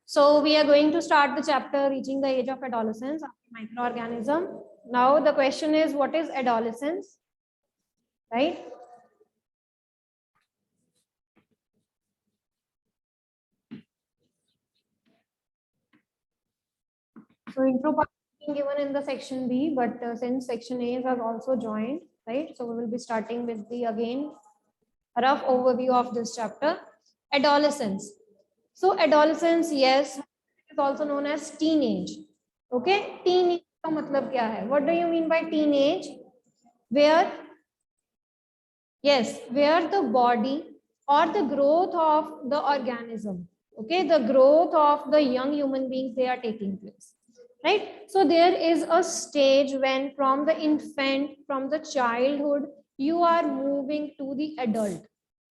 So we are going to start the chapter reaching the age of adolescence of microorganism. Now the question is, what is adolescence, right? So intro part is given in the section B, but since section A has also joined, right? So we will be starting with the again rough overview of this chapter. Adolescence. So adolescence, yes, is also known as teenage. Okay, teenage का मतलब क्या है? What do you mean by teenage? Where the body or the growth of the organism, okay, the growth of the young human beings, they are taking place, right? So there is a stage when from the infant, from the childhood, you are moving to the adult.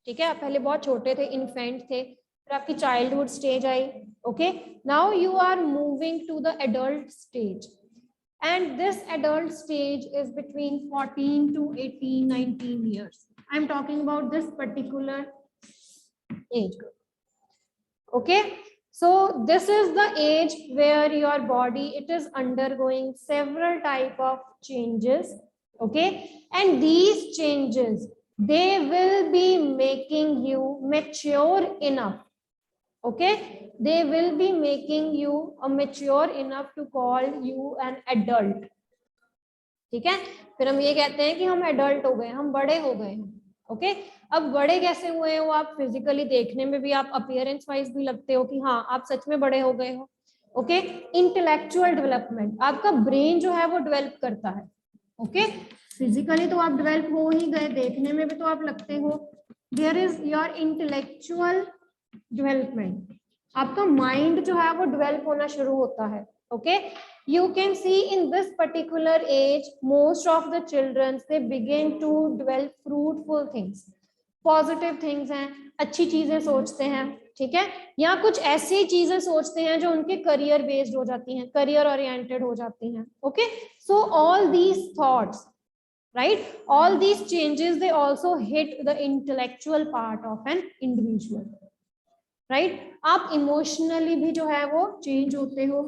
ठीक है, आप पहले बहुत छोटे थे, infant थे, फिर आपकी चाइल्डहुड स्टेज आई. Okay, now you are moving to the adult stage, and this adult stage is between 14 to 18 19 years. I'm talking about this particular age group. Okay, so this is the age where your body, it is undergoing several type of changes. Okay, and these changes, they will be making you mature enough. Okay, they will be making you a mature enough to call you an adult. ठीक है, फिर हम ये कहते हैं कि हम adult हो गए, हम बड़े हो गए हैं. ओके, अब बड़े कैसे हुए हो आप? फिजिकली देखने में भी आप अपीयरेंस वाइज भी लगते हो कि हाँ आप सच में बड़े हो गए हो. ओके, इंटेलेक्चुअल डेवलपमेंट, आपका ब्रेन जो है वो डेवलप करता है. ओके, फिजिकली तो आप डेवलप हो ही गए, देखने में भी तो आप लगते हो. There is your intellectual development, आपका माइंड जो है वो डेवलप होना शुरू होता है. Okay, you can see in this particular age most of the children, they begin to develop fruitful things, positive things हैं, अच्छी चीजें सोचते हैं. ठीक है, या कुछ ऐसी चीजें सोचते हैं जो उनके करियर बेस्ड हो जाती हैं, करियर ओरिएंटेड हो जाती हैं. Okay, so all these thoughts, right, all these changes, they also hit the intellectual part of an individual. Right, आप इमोशनली भी जो है वो चेंज होते हो,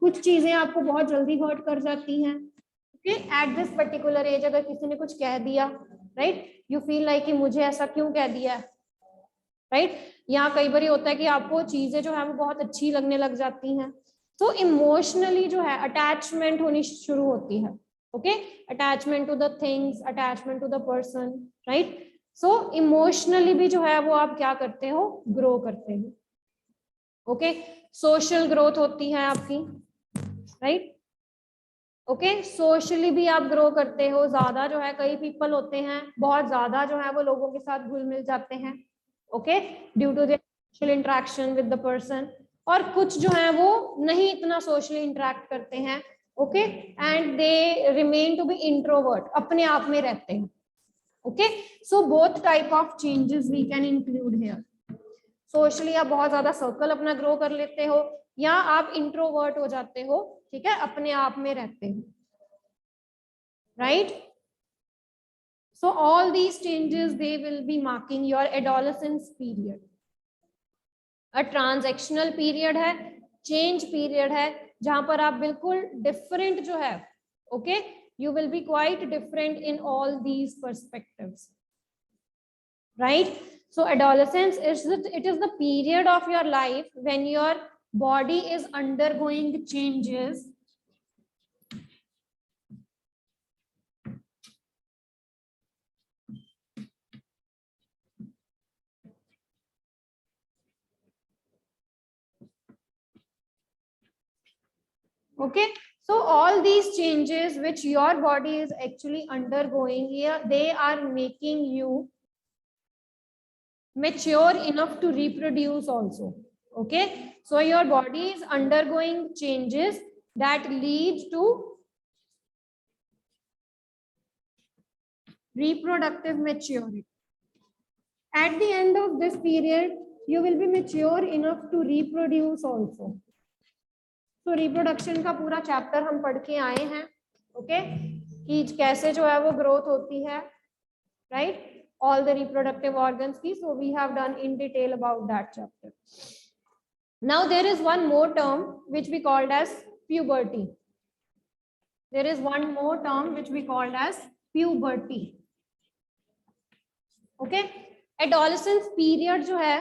कुछ चीजें आपको बहुत जल्दी हर्ट कर जाती हैं. Okay, eight this particular as अगर किसी ने कुछ कह दिया, राइट, यू फील लाइक कि मुझे ऐसा क्यों कह दिया, राइट. यहाँ कई बार होता है कि आपको चीजें जो है वो बहुत अच्छी लगने लग जाती हैं. तो इमोशनली जो है अटैचमेंट होनी शुरू होती है. Okay, attachment to the things, attachment to the person, right. So emotionally भी जो है वो आप क्या करते हो, ग्रो करते हो. ओके, सोशल ग्रोथ होती है आपकी, राइट. ओके, सोशली भी आप ग्रो करते हो. ज्यादा जो है, कई पीपल होते हैं बहुत ज्यादा जो है वो लोगों के साथ घुल मिल जाते हैं. Okay, due to the social interaction with the person. और कुछ जो है वो नहीं इतना सोशली इंटरेक्ट करते हैं. Okay, and they remain to be introvert, अपने आप में रहते हैं. Okay, so both type of changes we can include here. Socially आप बहुत ज्यादा सर्कल अपना ग्रो कर लेते हो, या आप इंट्रोवर्ट हो जाते हो. ठीक है, अपने आप में रहते हो, right. So all these changes, they will B marking your adolescence period. A transactional period है, चेंज पीरियड है, जहां पर आप बिल्कुल डिफरेंट जो है. Okay, you will be quite different in all these perspectives, right. So adolescence is it is the period of your life when your body is undergoing changes. Okay, so all these changes which your body is actually undergoing here, they are making you mature enough to reproduce also. Okay, so your body is undergoing changes that lead to reproductive maturity. At the end of this period, you will be mature enough to reproduce also. So reproduction का पूरा chapter हम पढ़ के आए हैं. Okay, कि कैसे जो है वो ग्रोथ होती है, right, all the reproductive organs की. So we have done in detail about that chapter. Now there is one more term which we called as puberty. There is one more term which we called as puberty. Okay, adolescence period जो है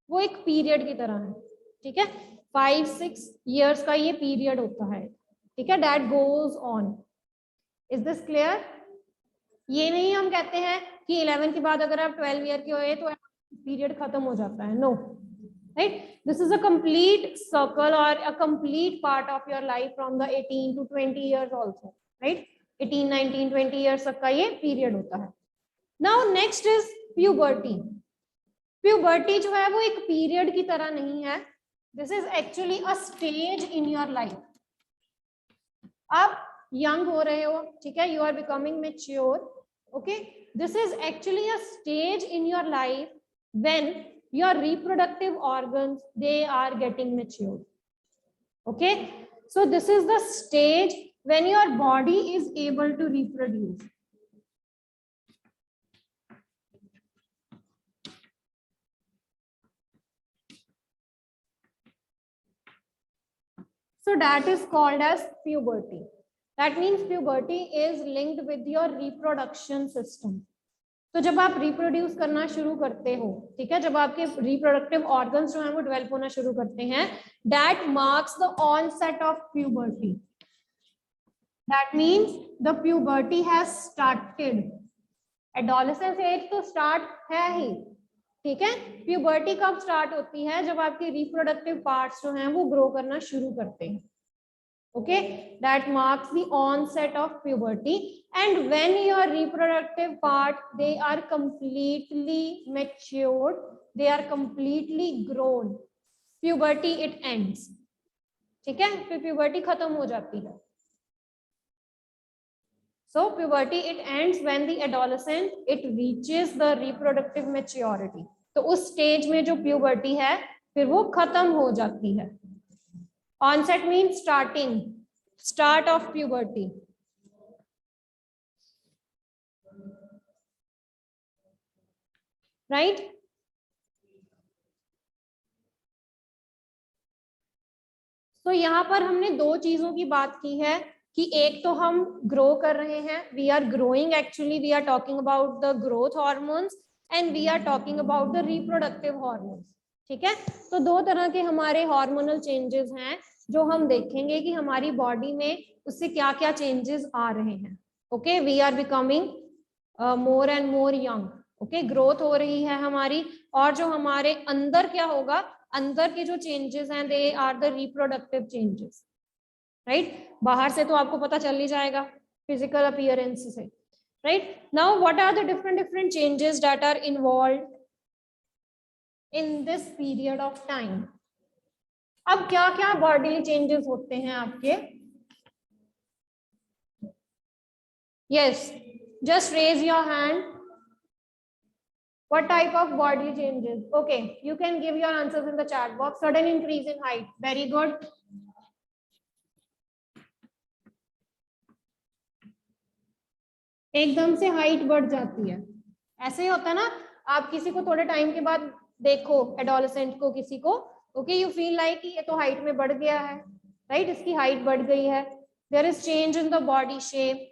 वो एक period की तरह है, ठीक है, 5-6 years का ये पीरियड होता है, ठीक है, that goes on. Is this clear? ये नहीं हम कहते हैं कि 11 के बाद अगर आप 12 ईयर के हुए तो पीरियड खत्म हो जाता है, no, right? This is a complete circle or a complete part of your life from the 18 to 20 years also, right? 18, 19, 20 years तक का ये पीरियड होता है. Now next is puberty. Puberty जो है वो एक पीरियड की तरह नहीं है. This is actually a stage in your life. आप यंग हो रहे हो, ठीक है, you are becoming mature. Okay, this is actually a stage in your life when your reproductive organs, they are getting mature. Okay, so this is the stage when your body is able to reproduce. So that is called as puberty. That means puberty is linked with your reproduction system. तो जब आप reproduce करना शुरू करते हो, ठीक है, जब आपके रिप्रोडक्टिव ऑर्गन्स जो हैं वो डेवलप होना शुरू करते हैं, that marks the onset of puberty. That means the puberty has started. Adolescence age तो स्टार्ट है ही, ठीक है. प्यूबर्टी कब स्टार्ट होती है? जब आपके रिप्रोडक्टिव पार्ट्स जो हैं वो ग्रो करना शुरू करते हैं. Okay, that marks the onset of puberty, and when your reproductive part, they are completely matured, they are completely grown, puberty it ends. ठीक है, फिर puberty खत्म हो जाती है. So puberty it ends when the adolescent it reaches the reproductive maturity. तो उस stage में जो puberty है फिर वो खत्म हो जाती है. Onset means starting, start of puberty. Right? तो यहाँ पर हमने दो चीजों की बात की है कि एक तो हम ग्रो कर रहे हैं, we are growing, actually we are talking about the growth hormones and we are talking about the reproductive hormones. ठीक है, तो दो तरह के हमारे हार्मोनल चेंजेस हैं जो हम देखेंगे कि हमारी बॉडी में उससे क्या क्या चेंजेस आ रहे हैं. Okay, we are becoming more and more young. Okay, growth हो रही है हमारी, और जो हमारे अंदर क्या होगा, अंदर के जो चेंजेस हैं they are the reproductive changes. Right, बाहर से तो आपको पता चल ही जाएगा फिजिकल अपीयरेंस से. Right, now what are the different changes that are involved in this period of time. अब क्या क्या बॉडी चेंजेस होते हैं आपके? Yes, just raise your hand. What type of body changes? Okay, you can give your answers in the chat box. Sudden increase in height. Very good. एकदम से height बढ़ जाती है, ऐसे ही होता है ना. आप किसी को थोड़े टाइम के बाद देखो, एडोलेसेंट को, किसी को, ओके, यू फील लाइक ये तो हाइट में बढ़ गया है, राइट, इसकी हाइट बढ़ गई है. There is change in the body shape,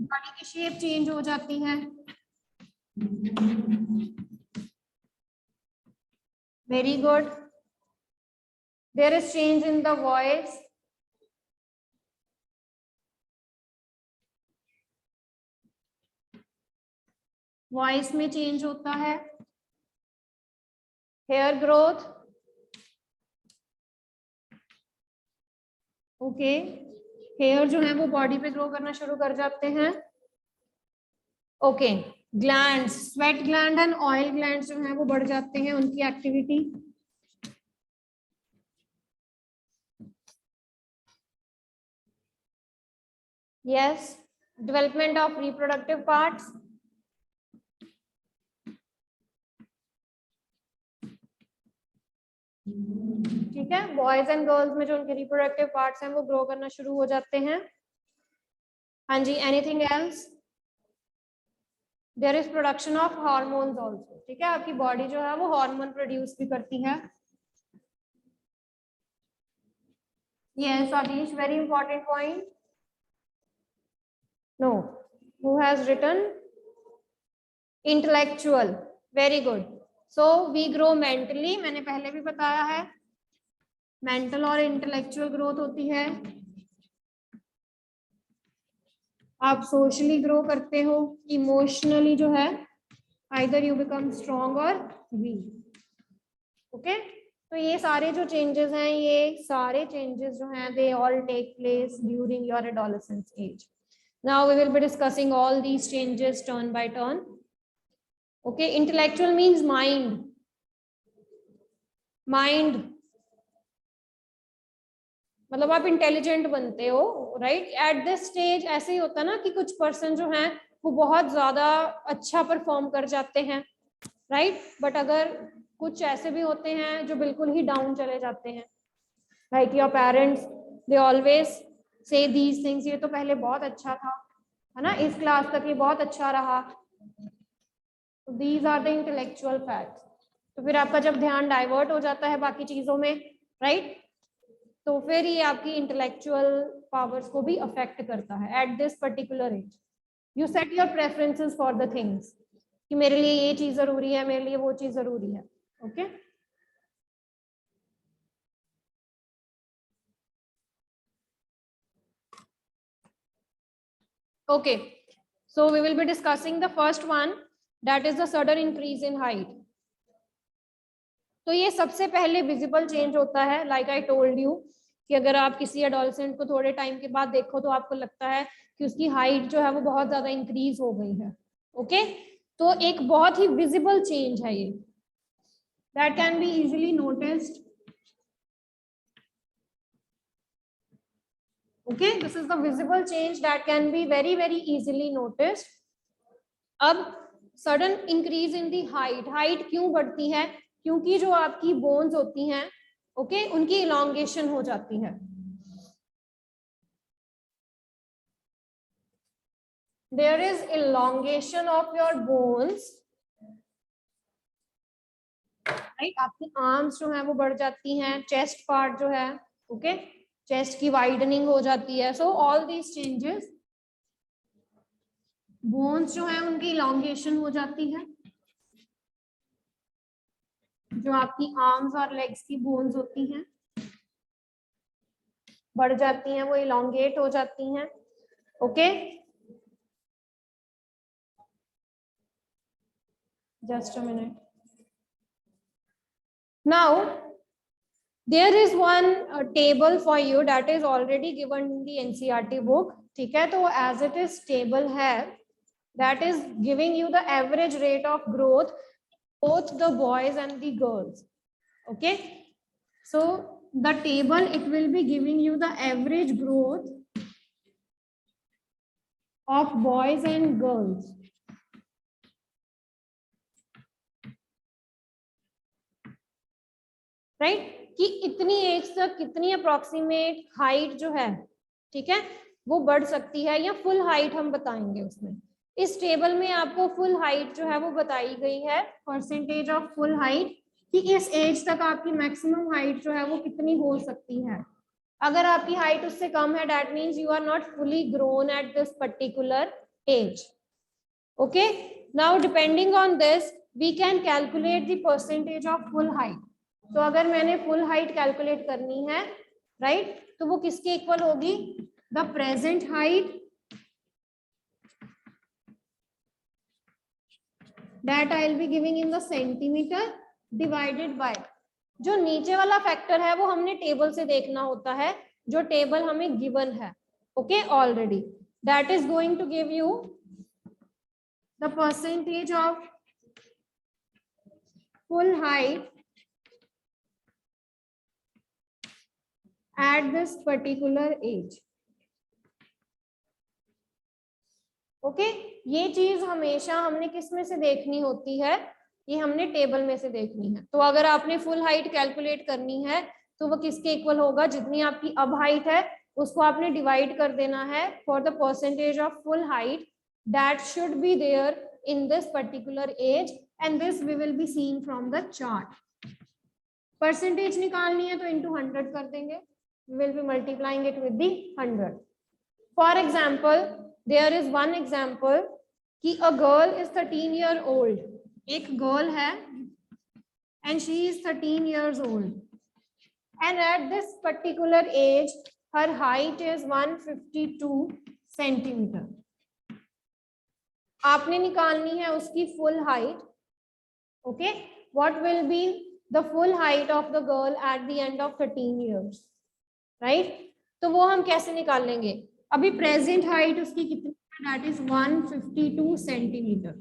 body की शेप चेंज हो जाती है. Very good. There is change in the voice. Voice में change होता है. Hair growth. Okay. Hair जो है वो body पे grow करना शुरू कर जाते हैं. Okay. Glands, sweat gland and oil glands जो हैं वो बढ़ जाते हैं, उनकी activity. Yes, development of reproductive parts. ठीक है, बॉयज एंड गर्ल्स में जो उनके रिप्रोडक्टिव पार्ट्स हैं वो ग्रो करना शुरू हो जाते हैं. हाँ जी, anything else? There is production of hormones also. ठीक है, आपकी बॉडी जो है वो हार्मोन प्रोड्यूस भी करती है. Yes, Adish, very important point. No, who has written intellectual? Very good. So we grow mentally, मैंने पहले भी बताया है, मेंटल और इंटेलेक्चुअल ग्रोथ होती है. आप सोशली ग्रो करते हो, इमोशनली जो है आइदर यू बिकम स्ट्रॉन्ग और वीक. ओके, तो ये सारे जो चेंजेस हैं, ये सारे चेंजेस जो हैं, they all take place during your adolescence age. Now we will be discussing all these changes turn by turn. Okay, intellectual means mind. Mind मतलब आप इंटेलिजेंट बनते हो, राइट. एट दिस स्टेज ऐसे ही होता है ना कि कुछ पर्सन जो हैं वो बहुत ज्यादा अच्छा परफॉर्म कर जाते हैं, राइट. बट अगर कुछ ऐसे भी होते हैं जो बिल्कुल ही डाउन चले जाते हैं, like your parents, they always say these things, ये तो पहले बहुत अच्छा था, है ना, इस क्लास तक ये बहुत अच्छा रहा. These are the intellectual facts. तो फिर आपका जब ध्यान डाइवर्ट हो जाता है बाकी चीजों में, राइट, तो फिर ये आपकी इंटेलेक्चुअल पावर्स को भी अफेक्ट करता है. Eight this particular as you set your preferences for the things कि मेरे लिए ये चीज जरूरी है, मेरे लिए वो चीज जरूरी है. Okay, okay, so we will be discussing the first one, that is the sudden increase in height. तो ये सबसे पहले विजिबल चेंज होता है, लाइक आई टोल्ड यू, कि अगर आप किसी एडोलसेंट को थोड़े टाइम के बाद देखो तो आपको लगता है कि उसकी हाइट जो है वो बहुत ज्यादा इंक्रीज हो गई है. ओके, तो एक बहुत ही विजिबल चेंज है ये, that can be easily noticed. Okay, this is the visible change that can be very very easily noticed. अब sudden increase in the height. Height क्यों बढ़ती है? क्योंकि जो आपकी बोन्स होती हैं, ओके, उनकी इलोंगेशन हो जाती है. There is elongation of your bones, right. आपकी आर्म्स जो है वो बढ़ जाती हैं, चेस्ट पार्ट जो है, ओके, चेस्ट की वाइडनिंग हो जाती है. So all these changes, bones जो है उनकी इलोंगेशन हो जाती है. जो आपकी आर्म्स और लेग्स की बोन्स होती हैं बढ़ जाती हैं, वो इलोंगेट हो जाती हैं. Okay, just a minute. Now there is one table for you that is already given in the NCERT book. ठीक है, तो एज इट इज टेबल है, that is giving you the average rate of growth both the boys and the girls. Okay, so the table, it will be giving you the average growth of boys and girls. Right, कि इतनी as तक कितनी approximate height जो है, ठीक है, वो बढ़ सकती है, या फुल हाइट हम बताएंगे उसमें. इस टेबल में आपको फुल हाइट जो है वो बताई गई है, परसेंटेज ऑफ फुल हाइट, कि इस एज तक आपकी मैक्सिमम हाइट जो है वो कितनी हो सकती है. अगर आपकी हाइट उससे कम है, that means you are not fully grown at this particular age. Okay, now depending on this we can calculate the percentage of full height. तो अगर मैंने फुल हाइट कैलकुलेट करनी है, राइट, तो वो किसके इक्वल होगी? The present height that I will be giving in the centimeter divided by, जो नीचे वाला फैक्टर है वो हमने टेबल से देखना होता है, जो टेबल हमें गिवन है, okay, already. That is going to give you the percentage of full height at this particular age. Okay, ये चीज हमेशा हमने किस में से देखनी होती है? ये हमने टेबल में से देखनी है. तो अगर आपने फुल हाइट कैलकुलेट करनी है तो वो किसके इक्वल होगा? जितनी आपकी अब हाइट है उसको आपने डिवाइड कर देना है for the percentage of full height that should be there in this particular age, and this we will be seeing from the chart. Percentage निकालनी है तो इनटू 100 कर देंगे. we will be multiplying it with the 100. For example, there is one example कि a girl is 13 year old. एक girl है and she is 13 years old. And at this particular age, her height is 152 centimeter. आपने निकालनी है उसकी full height. Okay, what will be the full height of the girl at the end of 13 years? Right? तो वो हम कैसे निकाल लेंगे? अभी प्रेजेंट हाइट उसकी कितनी है? That is 152 centimetre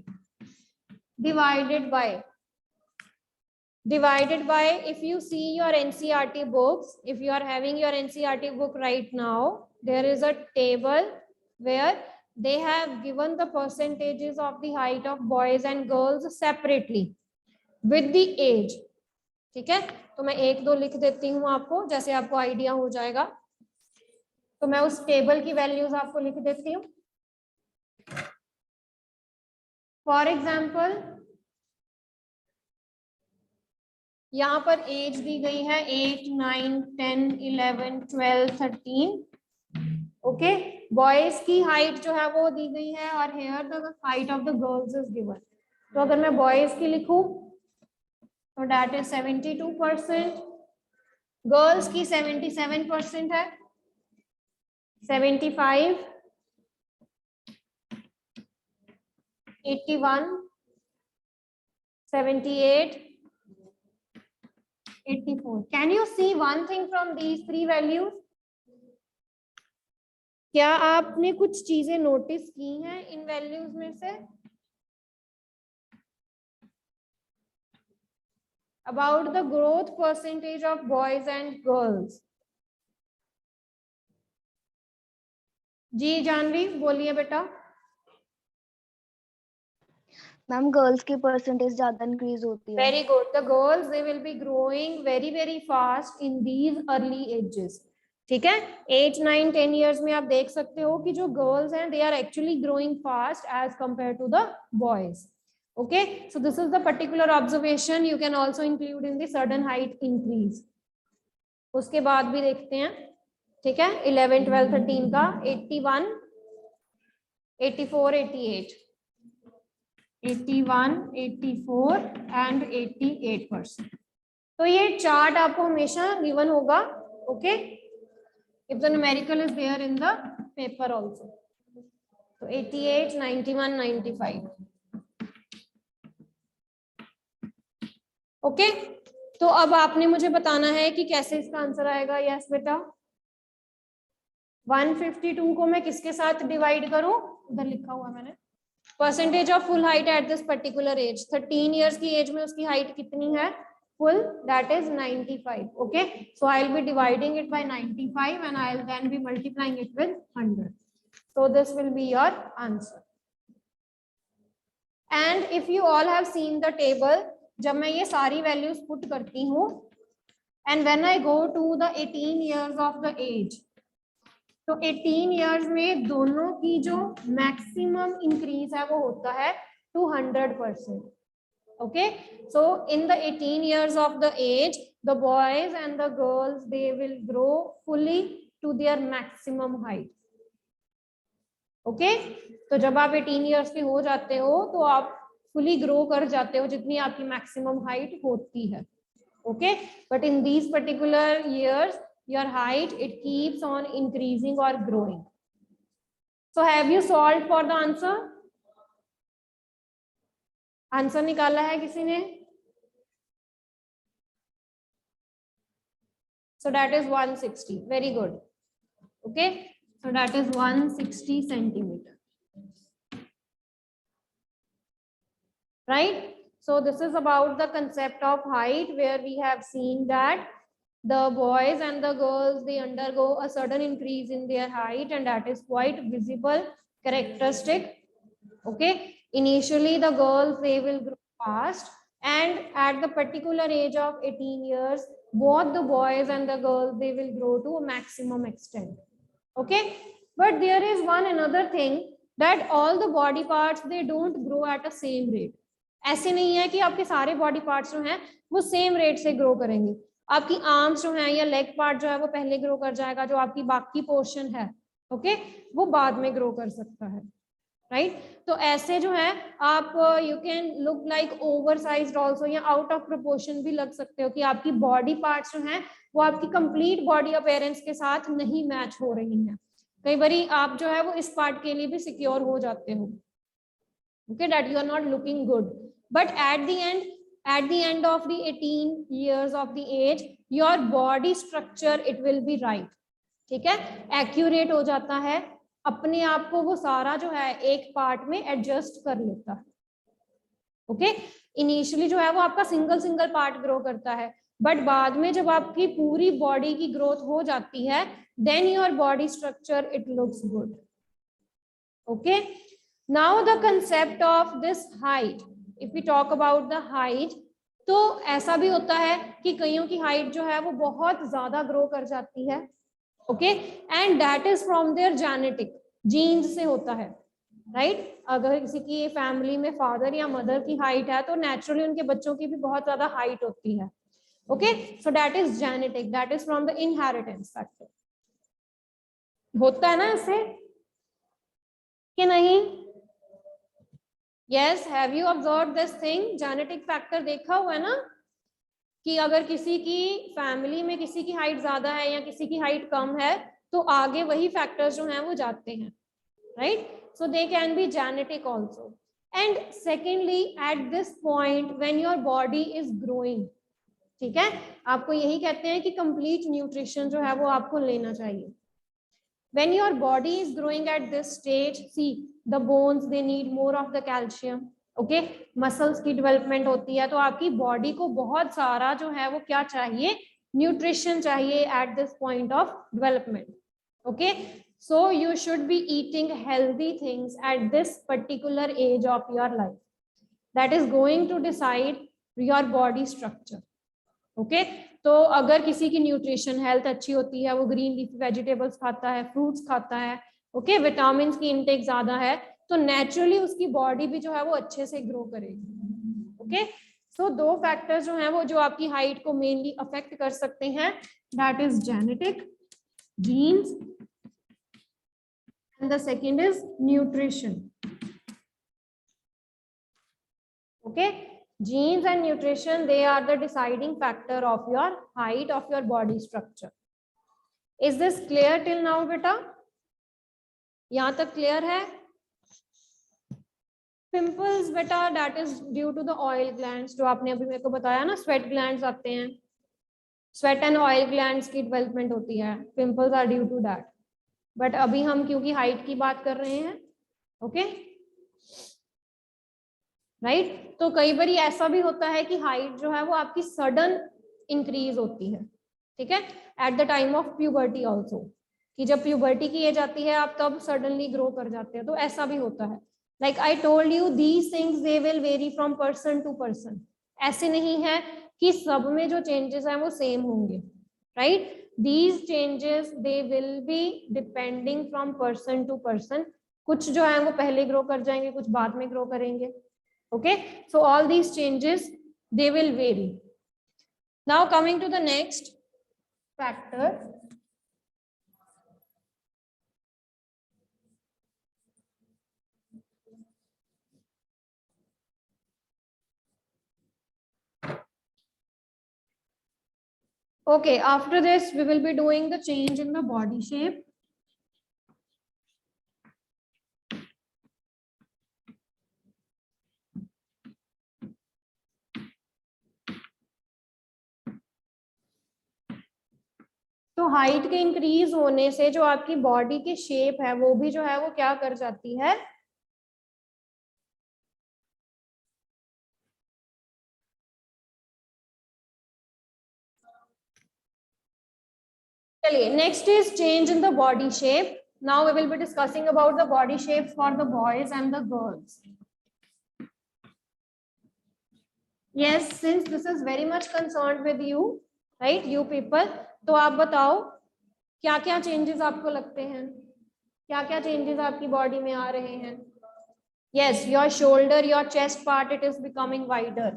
divided by if you see your NCERT books, if you are having your NCERT book right now, there is a table where they have given the percentages of the height of boys and girls separately with the age. ठीक है, तो मैं एक दो लिख देती हूँ आपको, जैसे आपको आइडिया हो जाएगा. तो मैं उस टेबल की वैल्यूज आपको लिख देती हूँ. फॉर एग्जाम्पल यहाँ पर एज दी गई है 8, 9, 10, 11, 12, 13. ओके, बॉयज की हाइट जो है वो दी गई है और here the height of the girls is given. तो अगर मैं बॉयज की लिखूं तो दैट इज 72%, गर्ल्स की 77% है, 75, 81, 78, 84. Can you see one thing from these three values? क्या आपने कुछ चीजें नोटिस की हैं इन वैल्यूज में से? About the growth percentage of boys and girls. जी जानवी बोलिए बेटा. मैम गर्ल्स की परसेंटेज ज्यादा इंक्रीज होती है. Very good. The girls they will be growing very fast in these early ages. ठीक है, 8, 9, 10 years में आप देख सकते हो कि जो गर्ल्स हैं they are actually growing fast as compared to the boys. Okay, so this is the particular observation you can also include in the sudden height increase. उसके बाद भी देखते हैं. ठीक है, 11, 12, 13 का 81, 84, 88, 81, 84 and 88%. तो ये चार्ट आपको हमेशा गिवन होगा. Okay, if the numerical is there in the paper also. So 88, 91, 95. Okay, तो अब आपने मुझे बताना है कि कैसे इसका आंसर आएगा. यस बेटा, 152 को मैं किसके साथ डिवाइड करूं? उधर लिखा हुआ मैंने. Percentage of full height at this particular age. 13 years की एज में उसकी हाइट कितनी है full? That is 95. Okay, so I will be dividing it by 95 and I will then be multiplying it with 100. So this will be your answer. And if you all have seen the table, जब मैं ये सारी values put करती हूँ and when I go to the 18 years of the age, तो 18 years में दोनों की जो मैक्सिमम इंक्रीज है वो होता है 200%. Okay, so in the 18 years of the age the boys and the girls they will grow fully to their maximum height. Okay, तो जब आप 18 इयर्स के हो जाते हो तो आप फुली ग्रो कर जाते हो जितनी आपकी मैक्सिमम हाइट होती है. Okay, but in these particular years your height it keeps on increasing or growing. So have you solved for the answer? Answer निकाला है किसी ने? So that is 160. Very good. Okay, so that is 160 centimeter. Right? So this is about the concept of height, where we have seen that the boys and the girls they undergo a sudden increase in their height, and that is quite visible characteristic. Okay, initially the girls they will grow fast, and at the particular age of 18 years both the boys and the girls they will grow to a maximum extent. Okay, but there is one another thing, that all the body parts they don't grow at a same rate. ऐसे नहीं है कि आपके सारे body parts जो हैं वो same rate से ग्रो करेंगे. आपकी आर्म्स जो है या लेग पार्ट जो है वो पहले ग्रो कर जाएगा, जो आपकी बाकी पोर्शन है ओके वो बाद में ग्रो कर सकता है, राइट। तो ऐसे जो है आप you can look like over sized also, या आउट ऑफ प्रोपोर्शन भी लग सकते हो कि आपकी बॉडी पार्ट्स जो है वो आपकी कंप्लीट बॉडी अपीयरेंस के साथ नहीं मैच हो रही हैं। कई बार आप जो है वो इस पार्ट के लिए भी सिक्योर हो जाते हो, okay, that you are not looking good, but at the end of the 18 years of the age your body structure it will be right, ठीक है, एक्यूरेट हो जाता है, अपने आप को वो सारा जो है एक पार्ट में एडजस्ट कर लेता है। ओके इनिशियली जो है वो आपका सिंगल पार्ट ग्रो करता है, बट बाद में जब आपकी पूरी बॉडी की ग्रोथ हो जाती है then your body structure it looks good. Okay now the concept of this height, if we talk about the height, तो ऐसा भी होता है कि कईयों की हाइट जो है वो बहुत ज्यादा ग्रो कर जाती है, okay and that is from their genetic, genes से होता है, राइट। अगर किसी की फैमिली में फादर या मदर की हाइट है तो नेचुरली उनके बच्चों की भी बहुत ज्यादा हाइट होती है, okay so that is genetic, that is from the inheritance factor. होता है ना ऐसे कि नहीं? Yes, have you observe this thing? Genetic factor देखा हुआ है ना कि अगर किसी की फैमिली में किसी की हाइट ज्यादा है या किसी की हाइट कम है तो आगे वही फैक्टर्स जो हैं वो जाते हैं, right. So they can be genetic also. And secondly at this point when your body is growing, ठीक है, आपको यही कहते हैं कि कंप्लीट न्यूट्रिशन जो है वो आपको लेना चाहिए। When your body is growing at this stage, see the bones they need more of the calcium, okay, muscles की development होती है, तो आपकी body को बहुत सारा जो है वो क्या चाहिए, nutrition चाहिए at this point of development, okay, so you should be eating healthy things at this particular age of your life, that is going to decide your body structure, okay। तो अगर किसी की न्यूट्रिशन हेल्थ अच्छी होती है, वो green leafy vegetables खाता है, फ्रूट्स खाता है, ओके विटामिन की इनटेक ज्यादा है, तो नेचुरली उसकी बॉडी भी जो है वो अच्छे से ग्रो करेगी, ओके। सो दो फैक्टर्स जो हैं वो जो आपकी हाइट को मेनली अफेक्ट कर सकते हैं, that is genetic genes and the second is nutrition, okay. Genes and nutrition, they are the deciding factor of your height, of your body structure. Is this clear till now beta? यहाँ तक clear है? Pimples beta, that is due to the oil glands, जो आपने अभी मेरे को बताया ना, sweat glands आते हैं, sweat and oil glands की development होती है, pimples are due to that. But अभी हम क्योंकि height की बात कर रहे हैं, okay? राइट तो कई बार ऐसा भी होता है कि हाइट जो है वो आपकी सडन इंक्रीज होती है, ठीक है, at the time of puberty also, कि जब प्यूबर्टी की एज आती है आप तब सडनली ग्रो कर जाते हैं, तो ऐसा भी होता है। Like I told you these things they will vary from person to person, ऐसे नहीं है कि सब में जो चेंजेस हैं वो सेम होंगे, right. These changes they will be depending from person to person, कुछ जो है वो पहले ग्रो कर जाएंगे, कुछ बाद में ग्रो करेंगे, okay, so all these changes they will vary. Now coming to the next factor, okay, after this we will be doing the change in the body shape. तो हाइट के इंक्रीज होने से जो आपकी बॉडी की shape है वो भी जो है वो क्या कर जाती है, चलिए next is change in the body shape. Now we will be discussing about the body shapes for the boys and the girls. Yes, since this is very much concerned with you, right, you people, तो आप बताओ क्या क्या changes आपको लगते हैं, क्या क्या चेंजेस आपकी बॉडी में आ रहे हैं. Yes, your shoulder, your chest part, it is becoming wider.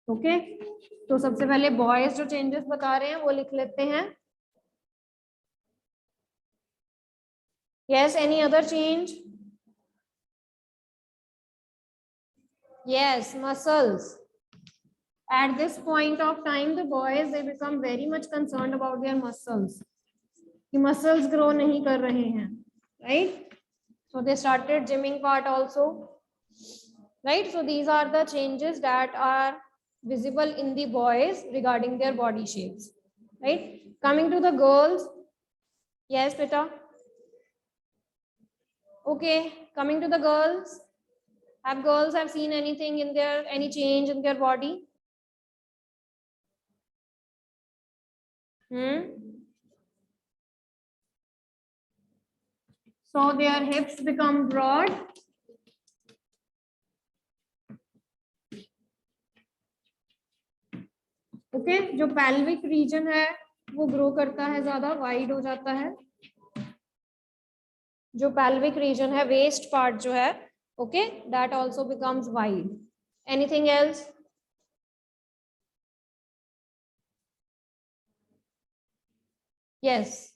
Okay तो सबसे पहले बॉयज जो चेंजेस बता रहे हैं वो लिख लेते हैं. Yes, any other change? Yes, muscles. At this point of time, the boys, they become very much concerned about their muscles. कि muscles grow नहीं कर रहे हैं, right? So they started gymming part also, right? So these are the changes that are visible in the boys regarding their body shapes, right? Coming to the girls, yes, beta. Okay, coming to the girls, have girls have seen anything in their, any change in their body? So their hips become broad. Okay, जो pelvic region है वो grow करता है, ज़्यादा wide हो जाता है. जो pelvic region है, waist part जो है, okay, that also becomes wide. Anything else? Yes.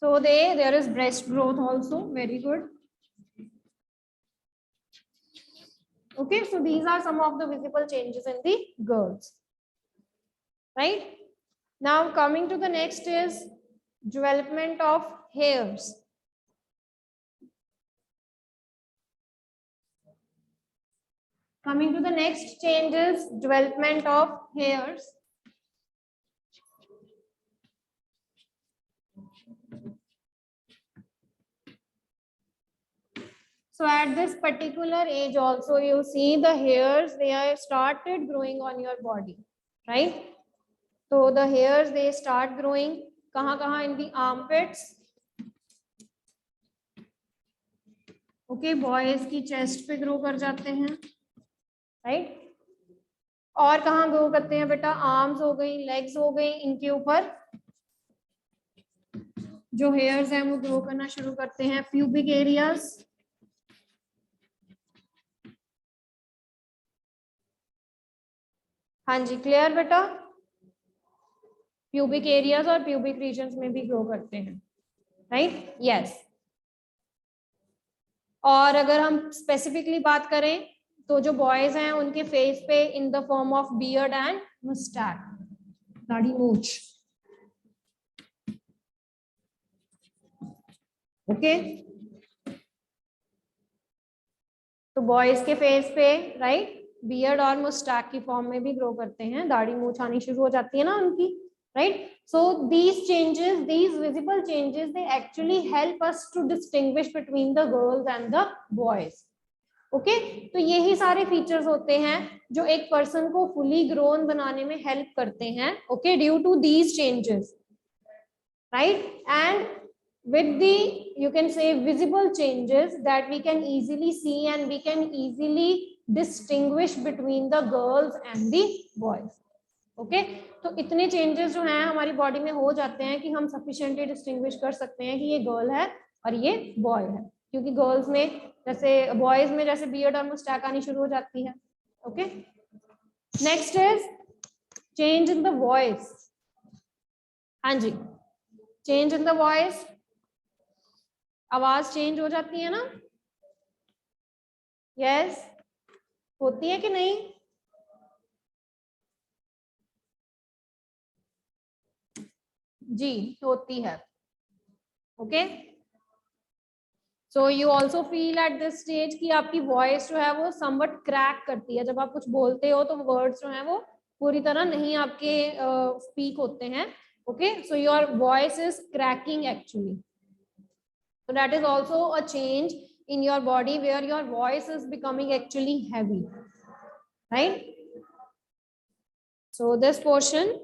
So there is breast growth also, very good. Okay, so these are some of the visible changes in the girls. Right? Now coming to the next is development of hairs. Coming to the next change is development of hairs. So at this particular age also you see the hairs, they are started growing on your body, right? So the hairs, they start growing kahan in the armpits. Okay, boys की chest पे grow कर जाते हैं, right? और कहाँ grow करते हैं बेटा? arms हो गई, legs हो गई, इनके ऊपर जो hairs हैं वो grow करना शुरू करते हैं. pubic areas. हाँ जी, clear बेटा? pubic areas और pubic regions में भी grow करते हैं, right? Yes. और अगर हम specifically बात करें तो जो boys हैं उनके face पे in the form of beard and mustache, दाढ़ी मूंछ. ओके तो बॉयज के फेस पे राइट बियर्ड और मुस्टैक की फॉर्म में भी ग्रो करते हैं, दाढ़ी मूंछ आनी शुरू हो जाती है ना उनकी, right? So these changes, these visible changes, they actually help us to distinguish between the girls and the boys. Okay, तो यही सारे फीचर्स होते हैं जो एक पर्सन को फुली ग्रोन बनाने में हेल्प करते हैं. Okay, due to these changes, right? And with the, you can say, visible changes that we can easily see and we can easily distinguish between the girls and the boys. Okay, तो इतने changes जो हैं हमारी body में हो जाते हैं कि हम sufficiently distinguish कर सकते हैं कि ये girl है और ये boy है, क्योंकि girls में जैसे boys में जैसे beard और mustache आनी शुरू हो जाती है. Okay, next is change in the voice. हाँ जी, change in the voice, आवाज चेंज हो जाती है ना? यस, होती है कि नहीं? जी होती है. Okay, so you also feel at this stage कि आपकी वॉइस जो है वो समवट क्रैक करती है. जब आप कुछ बोलते हो तो वर्ड्स जो है वो पूरी तरह नहीं आपके स्पीक होते हैं. Okay, so your voice is cracking actually. So that is also a change in your body where your voice is becoming actually heavy, right? So this portion